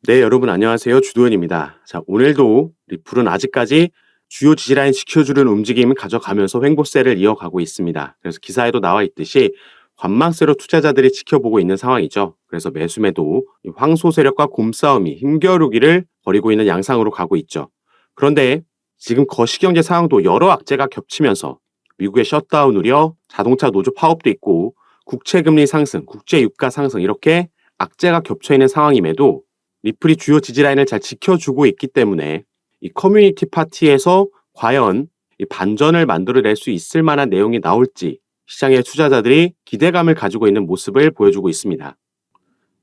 네, 여러분 안녕하세요. 주도현입니다. 자, 오늘도 리플은 아직까지 주요 지지라인 지켜주는 움직임을 가져가면서 횡보세를 이어가고 있습니다. 그래서 기사에도 나와 있듯이 관망세로 투자자들이 지켜보고 있는 상황이죠. 그래서 매수매도 황소 세력과 곰싸움이 힘겨루기를 벌이고 있는 양상으로 가고 있죠. 그런데 지금 거시경제 상황도 여러 악재가 겹치면서 미국의 셧다운 우려, 자동차 노조 파업도 있고 국채금리 상승, 국제 유가 상승 이렇게 악재가 겹쳐 있는 상황임에도 리플이 주요 지지라인을 잘 지켜주고 있기 때문에 이 커뮤니티 파티에서 과연 이 반전을 만들어낼 수 있을 만한 내용이 나올지 시장의 투자자들이 기대감을 가지고 있는 모습을 보여주고 있습니다.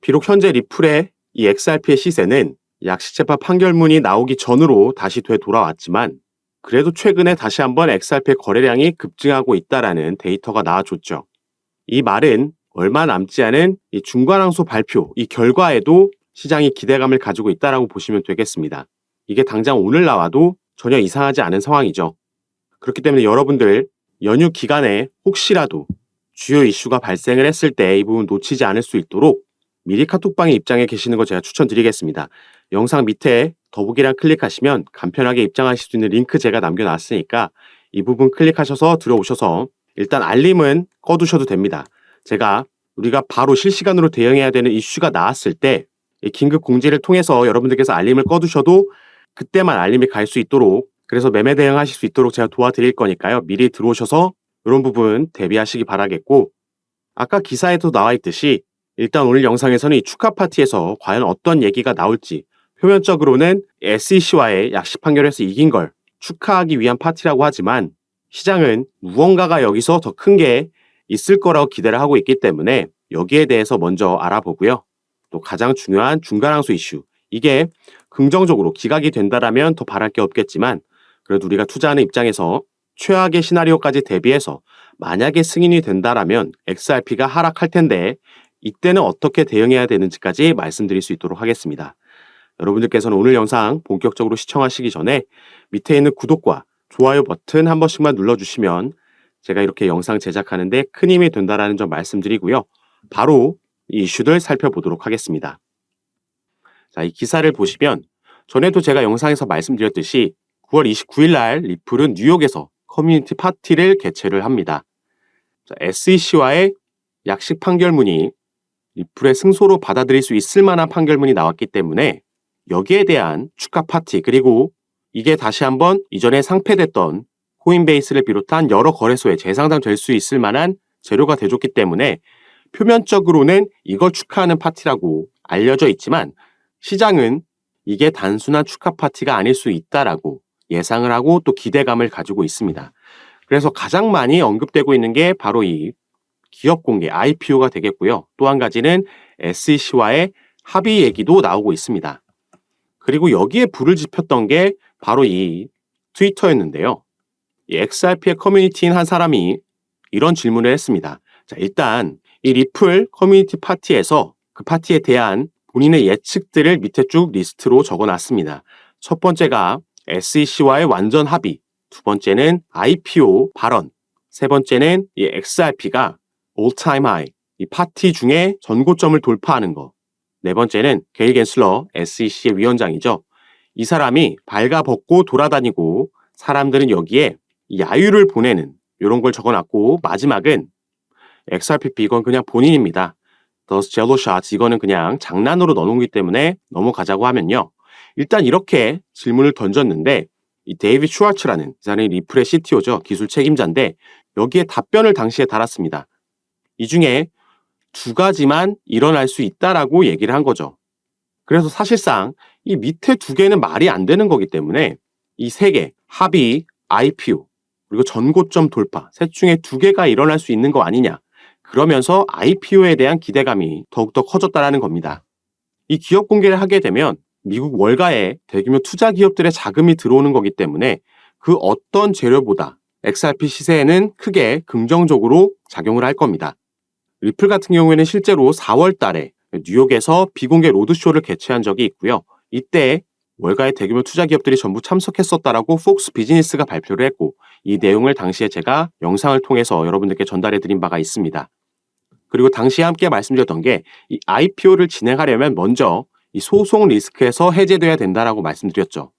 비록 현재 리플의 이 XRP의 시세는 약시채파 판결문이 나오기 전으로 다시 되돌아왔지만 그래도 최근에 다시 한번 XRP의 거래량이 급증하고 있다라는 데이터가 나와줬죠. 이 말은 얼마 남지 않은 이 중간항소 발표, 이 결과에도 시장이 기대감을 가지고 있다라고 보시면 되겠습니다. 이게 당장 오늘 나와도 전혀 이상하지 않은 상황이죠. 그렇기 때문에 여러분들 연휴 기간에 혹시라도 주요 이슈가 발생을 했을 때 이 부분 놓치지 않을 수 있도록 미리 카톡방에 입장해 계시는 거 제가 추천드리겠습니다. 영상 밑에 더보기란 클릭하시면 간편하게 입장하실 수 있는 링크 제가 남겨놨으니까 이 부분 클릭하셔서 들어오셔서 일단 알림은 꺼두셔도 됩니다. 제가 우리가 바로 실시간으로 대응해야 되는 이슈가 나왔을 때 이 긴급 공지를 통해서 여러분들께서 알림을 꺼두셔도 그때만 알림이 갈 수 있도록 그래서 매매 대응하실 수 있도록 제가 도와드릴 거니까요. 미리 들어오셔서 이런 부분 대비하시기 바라겠고 아까 기사에도 나와 있듯이 일단 오늘 영상에서는 이 축하 파티에서 과연 어떤 얘기가 나올지 표면적으로는 SEC와의 약식 판결에서 이긴 걸 축하하기 위한 파티라고 하지만 시장은 무언가가 여기서 더 큰 게 있을 거라고 기대를 하고 있기 때문에 여기에 대해서 먼저 알아보고요. 또 가장 중요한 중간항소 이슈. 이게 긍정적으로 기각이 된다라면 더 바랄 게 없겠지만 그래도 우리가 투자하는 입장에서 최악의 시나리오까지 대비해서 만약에 승인이 된다라면 XRP가 하락할 텐데 이때는 어떻게 대응해야 되는지까지 말씀드릴 수 있도록 하겠습니다. 여러분들께서는 오늘 영상 본격적으로 시청하시기 전에 밑에 있는 구독과 좋아요 버튼 한 번씩만 눌러주시면 제가 이렇게 영상 제작하는데 큰 힘이 된다라는 점 말씀드리고요. 바로 이 이슈들 살펴보도록 하겠습니다. 자, 이 기사를 보시면 전에도 제가 영상에서 말씀드렸듯이 9월 29일 날 리플은 뉴욕에서 커뮤니티 파티를 개최를 합니다. 자, SEC와의 약식 판결문이 리플의 승소로 받아들일 수 있을 만한 판결문이 나왔기 때문에 여기에 대한 축하 파티 그리고 이게 다시 한번 이전에 상폐됐던 코인베이스를 비롯한 여러 거래소에 재상장될 수 있을 만한 재료가 돼줬기 때문에 표면적으로는 이걸 축하하는 파티라고 알려져 있지만 시장은 이게 단순한 축하 파티가 아닐 수 있다라고 예상을 하고 또 기대감을 가지고 있습니다. 그래서 가장 많이 언급되고 있는 게 바로 이 기업 공개 IPO가 되겠고요. 또 한 가지는 SEC와의 합의 얘기도 나오고 있습니다. 그리고 여기에 불을 지폈던 게 바로 이 트위터였는데요. 이 XRP의 커뮤니티인 한 사람이 이런 질문을 했습니다. 자, 일단 이 리플 커뮤니티 파티에서 그 파티에 대한 본인의 예측들을 밑에 쭉 리스트로 적어놨습니다. 첫 번째가 SEC와의 완전 합의, 두 번째는 IPO 발언, 세 번째는 이 XRP가 all time high, 이 파티 중에 전고점을 돌파하는 거, 네 번째는 게일 갠슬러 SEC의 위원장이죠. 이 사람이 발가벗고 돌아다니고 사람들은 여기에 야유를 보내는 이런 걸 적어놨고 마지막은 XRP 이건 그냥 본인입니다. Those jello shots 이거는 그냥 장난으로 넣어놓은 거기 때문에 넘어가자고 하면요. 일단 이렇게 질문을 던졌는데 이 데이비드 슈왈츠라는 이 사람이 리플의 CTO죠. 기술 책임자인데 여기에 답변을 당시에 달았습니다. 이 중에 두 가지만 일어날 수 있다라고 얘기를 한 거죠. 그래서 사실상 이 밑에 두 개는 말이 안 되는 거기 때문에 이 세 개, 합의, IPO, 그리고 전고점 돌파, 셋 중에 두 개가 일어날 수 있는 거 아니냐. 그러면서 IPO에 대한 기대감이 더욱더 커졌다라는 겁니다. 이 기업 공개를 하게 되면 미국 월가에 대규모 투자 기업들의 자금이 들어오는 거기 때문에 그 어떤 재료보다 XRP 시세에는 크게 긍정적으로 작용을 할 겁니다. 리플 같은 경우에는 실제로 4월 달에 뉴욕에서 비공개 로드쇼를 개최한 적이 있고요. 이때 월가의 대규모 투자 기업들이 전부 참석했었다라고 폭스 비즈니스가 발표를 했고 이 내용을 당시에 제가 영상을 통해서 여러분들께 전달해 드린 바가 있습니다. 그리고 당시에 함께 말씀드렸던 게 이 IPO를 진행하려면 먼저 이 소송 리스크에서 해제돼야 된다라고 말씀드렸죠.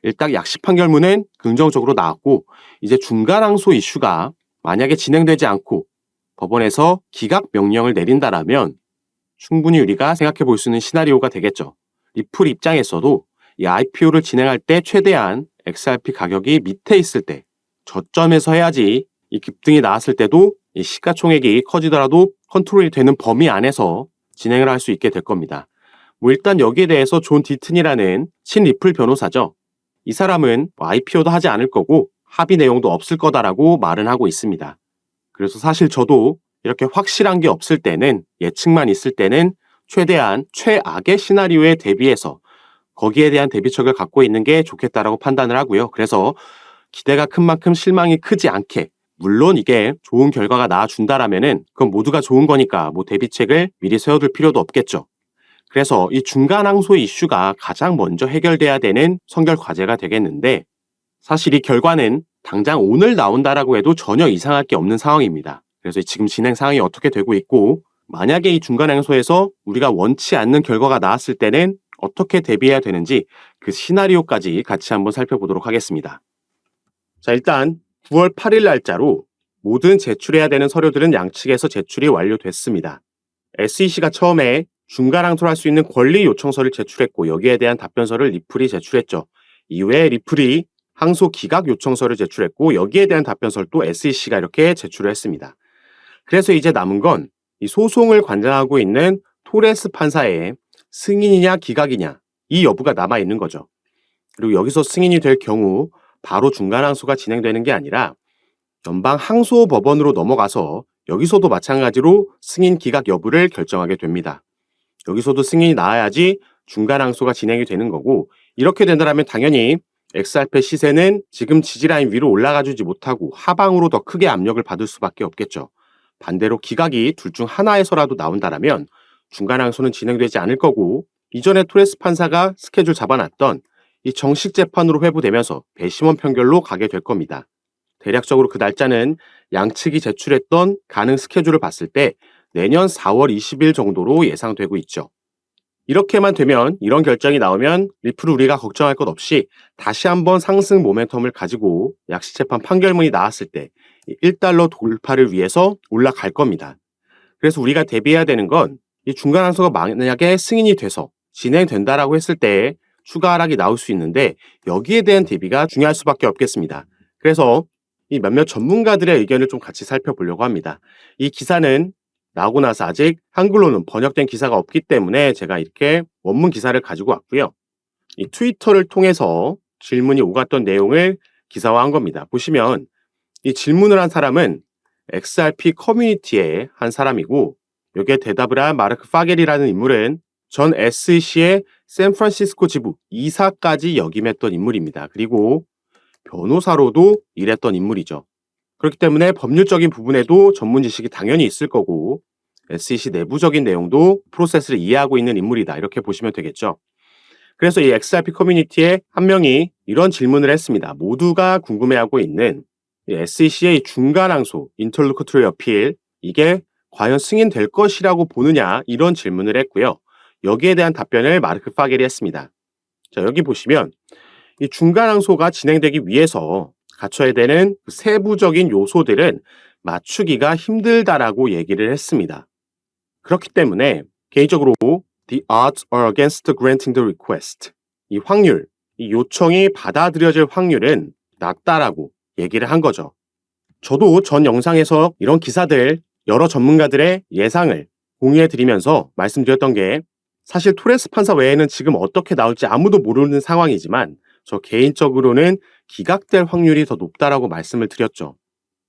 일단 약식 판결문은 긍정적으로 나왔고 이제 중간 항소 이슈가 만약에 진행되지 않고 법원에서 기각 명령을 내린다라면 충분히 우리가 생각해 볼 수 있는 시나리오가 되겠죠. 리플 입장에서도 이 IPO를 진행할 때 최대한 XRP 가격이 밑에 있을 때 저점에서 해야지 이 급등이 나왔을 때도 이 시가총액이 커지더라도 컨트롤이 되는 범위 안에서 진행을 할 수 있게 될 겁니다. 일단 여기에 대해서 존 디튼이라는 친리플 변호사죠. 이 사람은 IPO도 하지 않을 거고 합의 내용도 없을 거다라고 말은 하고 있습니다. 그래서 사실 저도 이렇게 확실한 게 없을 때는 예측만 있을 때는 최대한 최악의 시나리오에 대비해서 거기에 대한 대비책을 갖고 있는 게 좋겠다라고 판단을 하고요. 그래서 기대가 큰 만큼 실망이 크지 않게 물론 이게 좋은 결과가 나와준다라면은 그건 모두가 좋은 거니까 대비책을 미리 세워둘 필요도 없겠죠. 그래서 이 중간 항소 이슈가 가장 먼저 해결돼야 되는 선결 과제가 되겠는데 사실 이 결과는 당장 오늘 나온다라고 해도 전혀 이상할 게 없는 상황입니다. 그래서 지금 진행 상황이 어떻게 되고 있고 만약에 이 중간 항소에서 우리가 원치 않는 결과가 나왔을 때는 어떻게 대비해야 되는지 그 시나리오까지 같이 한번 살펴보도록 하겠습니다. 자, 일단 9월 8일 날짜로 모든 제출해야 되는 서류들은 양측에서 제출이 완료됐습니다. SEC가 처음에 중간 항소를 할 수 있는 권리 요청서를 제출했고 여기에 대한 답변서를 리플이 제출했죠. 이후에 리플이 항소 기각 요청서를 제출했고 여기에 대한 답변서를 또 SEC가 이렇게 제출을 했습니다. 그래서 이제 남은 건 이 소송을 관장하고 있는 토레스 판사의 승인이냐 기각이냐 이 여부가 남아있는 거죠. 그리고 여기서 승인이 될 경우 바로 중간 항소가 진행되는 게 아니라 연방 항소법원으로 넘어가서 여기서도 마찬가지로 승인 기각 여부를 결정하게 됩니다. 여기서도 승인이 나와야지 중간 항소가 진행이 되는 거고 이렇게 된다면 당연히 XRP 시세는 지금 지지라인 위로 올라가 주지 못하고 하방으로 더 크게 압력을 받을 수밖에 없겠죠. 반대로 기각이 둘 중 하나에서라도 나온다면 중간 항소는 진행되지 않을 거고 이전에 토레스 판사가 스케줄 잡아놨던 이 정식 재판으로 회부되면서 배심원 판결로 가게 될 겁니다. 대략적으로 그 날짜는 양측이 제출했던 가능 스케줄을 봤을 때 내년 4월 20일 정도로 예상되고 있죠. 이렇게만 되면 이런 결정이 나오면 리플을 우리가 걱정할 것 없이 다시 한번 상승 모멘텀을 가지고 약식재판 판결문이 나왔을 때 1달러 돌파를 위해서 올라갈 겁니다. 그래서 우리가 대비해야 되는 건 이 중간 항소가 만약에 승인이 돼서 진행된다라고 했을 때 추가 하락이 나올 수 있는데 여기에 대한 대비가 중요할 수밖에 없겠습니다. 그래서 이 몇몇 전문가들의 의견을 좀 같이 살펴보려고 합니다. 이 기사는 나오고 나서 아직 한글로는 번역된 기사가 없기 때문에 제가 이렇게 원문 기사를 가지고 왔고요. 이 트위터를 통해서 질문이 오갔던 내용을 기사화한 겁니다. 보시면 이 질문을 한 사람은 XRP 커뮤니티의 한 사람이고 여기에 대답을 한 마르크 파겔이라는 인물은 전 SEC의 샌프란시스코 지부 이사까지 역임했던 인물입니다. 그리고 변호사로도 일했던 인물이죠. 그렇기 때문에 법률적인 부분에도 전문 지식이 당연히 있을 거고 SEC 내부적인 내용도 프로세스를 이해하고 있는 인물이다. 이렇게 보시면 되겠죠. 그래서 이 XRP 커뮤니티의 한 명이 이런 질문을 했습니다. 모두가 궁금해하고 있는 SEC의 중간 항소, 인터로큐터리 어필 이게 과연 승인될 것이라고 보느냐 이런 질문을 했고요. 여기에 대한 답변을 마르크 파겔이 했습니다. 자, 여기 보시면 이 중간 항소가 진행되기 위해서 갖춰야 되는 세부적인 요소들은 맞추기가 힘들다라고 얘기를 했습니다. 그렇기 때문에 개인적으로 the odds are against granting the request 이 확률, 이 요청이 받아들여질 확률은 낮다라고 얘기를 한 거죠. 저도 전 영상에서 이런 기사들 여러 전문가들의 예상을 공유해 드리면서 말씀드렸던 게 사실 토레스 판사 외에는 지금 어떻게 나올지 아무도 모르는 상황이지만 저 개인적으로는 기각될 확률이 더 높다라고 말씀을 드렸죠.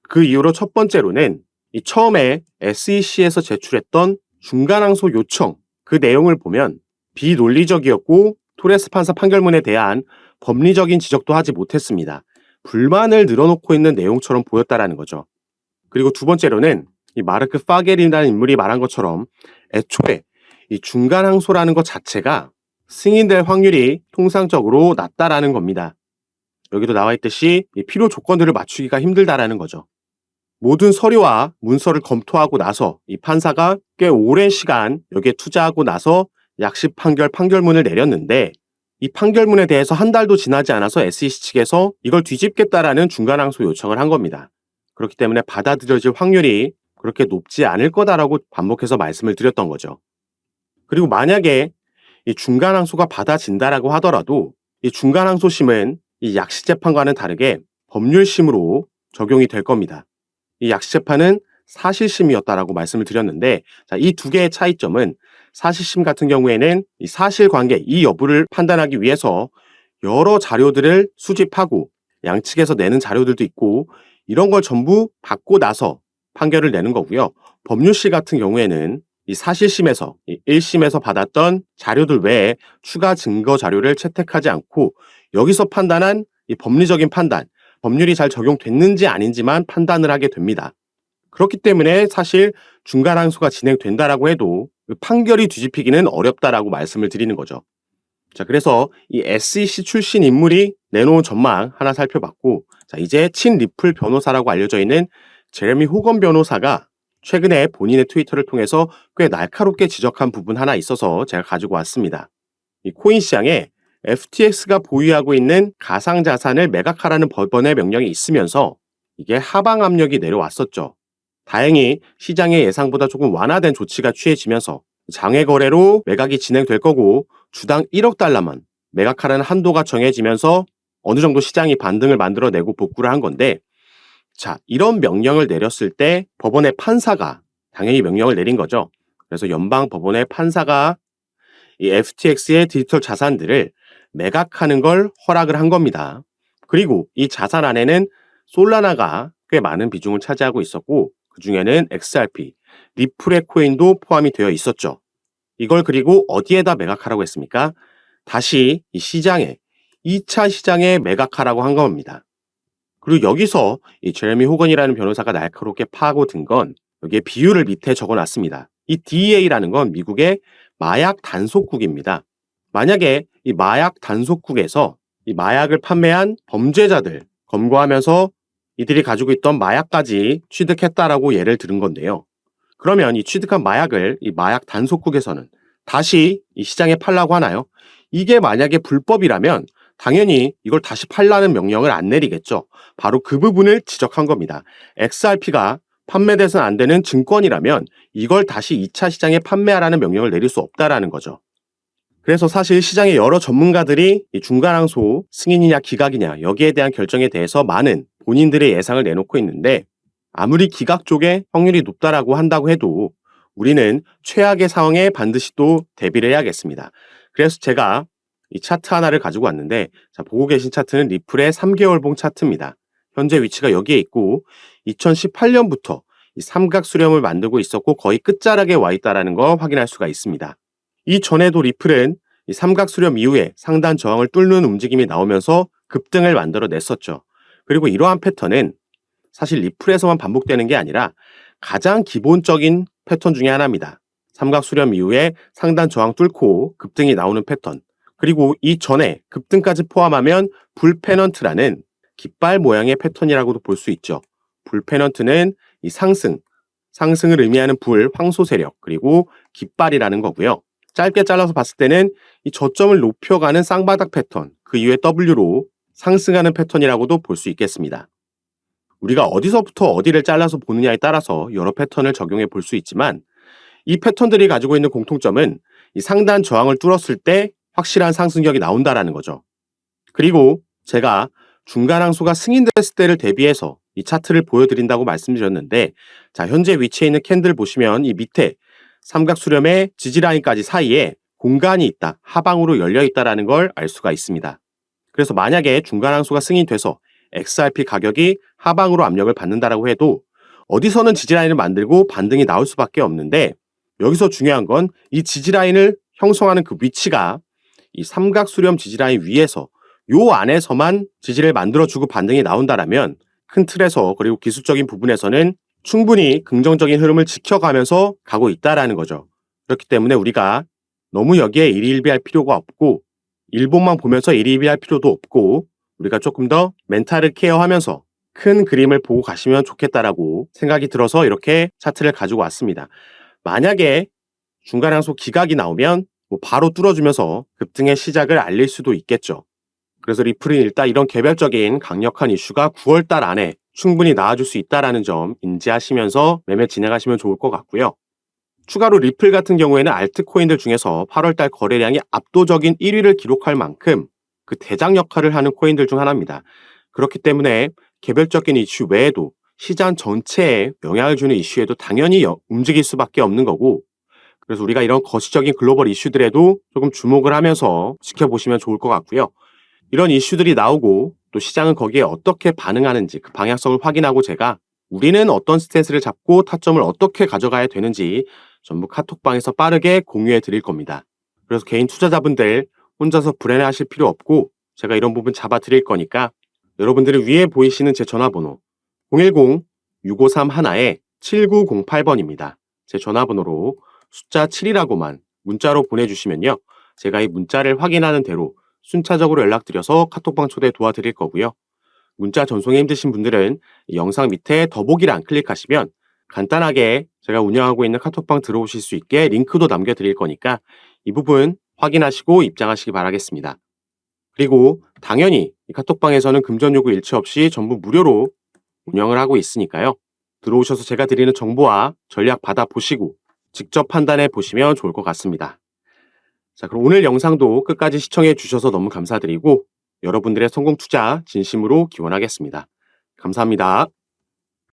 그 이유로 첫 번째로는 이 처음에 SEC에서 제출했던 중간 항소 요청 그 내용을 보면 비논리적이었고 토레스 판사 판결문에 대한 법리적인 지적도 하지 못했습니다. 불만을 늘어놓고 있는 내용처럼 보였다라는 거죠. 그리고 두 번째로는 이 마르크 파겔이라는 인물이 말한 것처럼 애초에 이 중간 항소라는 것 자체가 승인될 확률이 통상적으로 낮다라는 겁니다. 여기도 나와 있듯이 이 필요 조건들을 맞추기가 힘들다라는 거죠. 모든 서류와 문서를 검토하고 나서 이 판사가 꽤 오랜 시간 여기에 투자하고 나서 약식 판결문을 내렸는데 이 판결문에 대해서 한 달도 지나지 않아서 SEC 측에서 이걸 뒤집겠다라는 중간 항소 요청을 한 겁니다. 그렇기 때문에 받아들여질 확률이 그렇게 높지 않을 거다라고 반복해서 말씀을 드렸던 거죠. 그리고 만약에 이 중간 항소가 받아진다라고 하더라도 이 중간 항소심은 이 약식 재판과는 다르게 법률심으로 적용이 될 겁니다. 이 약식 재판은 사실심이었다라고 말씀을 드렸는데, 이 두 개의 차이점은 사실심 같은 경우에는 이 사실관계, 이 여부를 판단하기 위해서 여러 자료들을 수집하고 양측에서 내는 자료들도 있고 이런 걸 전부 받고 나서 판결을 내는 거고요. 법률시 같은 경우에는 이 사실심에서, 이 1심에서 받았던 자료들 외에 추가 증거 자료를 채택하지 않고 여기서 판단한 이 법리적인 판단, 법률이 잘 적용됐는지 아닌지만 판단을 하게 됩니다. 그렇기 때문에 사실 중간 항소가 진행된다라고 해도 판결이 뒤집히기는 어렵다라고 말씀을 드리는 거죠. 자, 그래서 이 SEC 출신 인물이 내놓은 전망 하나 살펴봤고, 자, 이제 친 리플 변호사라고 알려져 있는 제레미 호건 변호사가 최근에 본인의 트위터를 통해서 꽤 날카롭게 지적한 부분 하나 있어서 제가 가지고 왔습니다. 이 코인 시장에 FTX가 보유하고 있는 가상자산을 매각하라는 법원의 명령이 있으면서 이게 하방 압력이 내려왔었죠. 다행히 시장의 예상보다 조금 완화된 조치가 취해지면서 장외 거래로 매각이 진행될 거고 주당 1억 달러만 매각하라는 한도가 정해지면서 어느 정도 시장이 반등을 만들어내고 복구를 한 건데, 자, 이런 명령을 내렸을 때 법원의 판사가 당연히 명령을 내린 거죠. 그래서 연방 법원의 판사가 이 FTX의 디지털 자산들을 매각하는 걸 허락을 한 겁니다. 그리고 이 자산 안에는 솔라나가 꽤 많은 비중을 차지하고 있었고 그 중에는 XRP, 리플의 코인도 포함이 되어 있었죠. 이걸 그리고 어디에다 매각하라고 했습니까? 다시 이 시장에, 2차 시장에 매각하라고 한 겁니다. 그리고 여기서 이 제레미 호건이라는 변호사가 날카롭게 파고든 건 여기에 비율을 밑에 적어놨습니다. 이 DEA라는 건 미국의 마약 단속국입니다. 만약에 이 마약 단속국에서 이 마약을 판매한 범죄자들 검거하면서 이들이 가지고 있던 마약까지 취득했다라고 예를 들은 건데요. 그러면 이 취득한 마약을 이 마약 단속국에서는 다시 이 시장에 팔라고 하나요? 이게 만약에 불법이라면 당연히 이걸 다시 팔라는 명령을 안 내리겠죠. 바로 그 부분을 지적한 겁니다. XRP가 판매돼서는 안 되는 증권이라면 이걸 다시 2차 시장에 판매하라는 명령을 내릴 수 없다라는 거죠. 그래서 사실 시장의 여러 전문가들이 이 중간항소 승인이냐 기각이냐 여기에 대한 결정에 대해서 많은 본인들의 예상을 내놓고 있는데, 아무리 기각 쪽에 확률이 높다라고 한다고 해도 우리는 최악의 상황에 반드시 또 대비를 해야겠습니다. 그래서 제가 이 차트 하나를 가지고 왔는데, 자, 보고 계신 차트는 리플의 3개월봉 차트입니다. 현재 위치가 여기에 있고 2018년부터 이 삼각 수렴을 만들고 있었고 거의 끝자락에 와 있다는 걸 확인할 수가 있습니다. 이전에도 리플은 이 삼각 수렴 이후에 상단 저항을 뚫는 움직임이 나오면서 급등을 만들어냈었죠. 그리고 이러한 패턴은 사실 리플에서만 반복되는 게 아니라 가장 기본적인 패턴 중에 하나입니다. 삼각 수렴 이후에 상단 저항 뚫고 급등이 나오는 패턴. 그리고 이전에 급등까지 포함하면 불페넌트라는 깃발 모양의 패턴이라고도 볼 수 있죠. 불페넌트는 이 상승을 의미하는 불, 황소 세력, 그리고 깃발이라는 거고요. 짧게 잘라서 봤을 때는 이 저점을 높여가는 쌍바닥 패턴, 그 이후에 W로 상승하는 패턴이라고도 볼 수 있겠습니다. 우리가 어디서부터 어디를 잘라서 보느냐에 따라서 여러 패턴을 적용해 볼 수 있지만 이 패턴들이 가지고 있는 공통점은 이 상단 저항을 뚫었을 때 확실한 상승력이 나온다라는 거죠. 그리고 제가 중간 항소가 승인됐을 때를 대비해서 이 차트를 보여드린다고 말씀드렸는데, 자, 현재 위치해 있는 캔들 보시면 이 밑에 삼각 수렴의 지지라인까지 사이에 공간이 있다, 하방으로 열려 있다라는 걸 알 수가 있습니다. 그래서 만약에 중간 항소가 승인돼서 XRP 가격이 하방으로 압력을 받는다라고 해도 어디서는 지지라인을 만들고 반등이 나올 수밖에 없는데, 여기서 중요한 건 이 지지라인을 형성하는 그 위치가 이 삼각 수렴 지지라인 위에서 요 안에서만 지지를 만들어주고 반등이 나온다라면 큰 틀에서 그리고 기술적인 부분에서는 충분히 긍정적인 흐름을 지켜가면서 가고 있다라는 거죠. 그렇기 때문에 우리가 너무 여기에 일희일비할 필요가 없고 일본만 보면서 일희일비할 필요도 없고 우리가 조금 더 멘탈을 케어하면서 큰 그림을 보고 가시면 좋겠다라고 생각이 들어서 이렇게 차트를 가지고 왔습니다. 만약에 중간 항소 기각이 나오면 바로 뚫어주면서 급등의 시작을 알릴 수도 있겠죠. 그래서 리플은 일단 이런 개별적인 강력한 이슈가 9월달 안에 충분히 나와줄 수 있다는 점 인지하시면서 매매 진행하시면 좋을 것 같고요. 추가로 리플 같은 경우에는 알트코인들 중에서 8월달 거래량이 압도적인 1위를 기록할 만큼 그 대장 역할을 하는 코인들 중 하나입니다. 그렇기 때문에 개별적인 이슈 외에도 시장 전체에 영향을 주는 이슈에도 당연히 움직일 수밖에 없는 거고, 그래서 우리가 이런 거시적인 글로벌 이슈들에도 조금 주목을 하면서 지켜보시면 좋을 것 같고요. 이런 이슈들이 나오고 또 시장은 거기에 어떻게 반응하는지 그 방향성을 확인하고 제가 우리는 어떤 스탠스를 잡고 타점을 어떻게 가져가야 되는지 전부 카톡방에서 빠르게 공유해 드릴 겁니다. 그래서 개인 투자자분들 혼자서 불안해하실 필요 없고 제가 이런 부분 잡아 드릴 거니까 여러분들이 위에 보이시는 제 전화번호 010-6531-7908번입니다. 제 전화번호로 숫자 7이라고만 문자로 보내주시면요. 제가 이 문자를 확인하는 대로 순차적으로 연락드려서 카톡방 초대 도와드릴 거고요. 문자 전송이 힘드신 분들은 영상 밑에 더보기란 클릭하시면 간단하게 제가 운영하고 있는 카톡방 들어오실 수 있게 링크도 남겨드릴 거니까 이 부분 확인하시고 입장하시기 바라겠습니다. 그리고 당연히 이 카톡방에서는 금전 요구 일체 없이 전부 무료로 운영을 하고 있으니까요. 들어오셔서 제가 드리는 정보와 전략 받아보시고 직접 판단해 보시면 좋을 것 같습니다. 자, 그럼 오늘 영상도 끝까지 시청해 주셔서 너무 감사드리고 여러분들의 성공 투자 진심으로 기원하겠습니다. 감사합니다.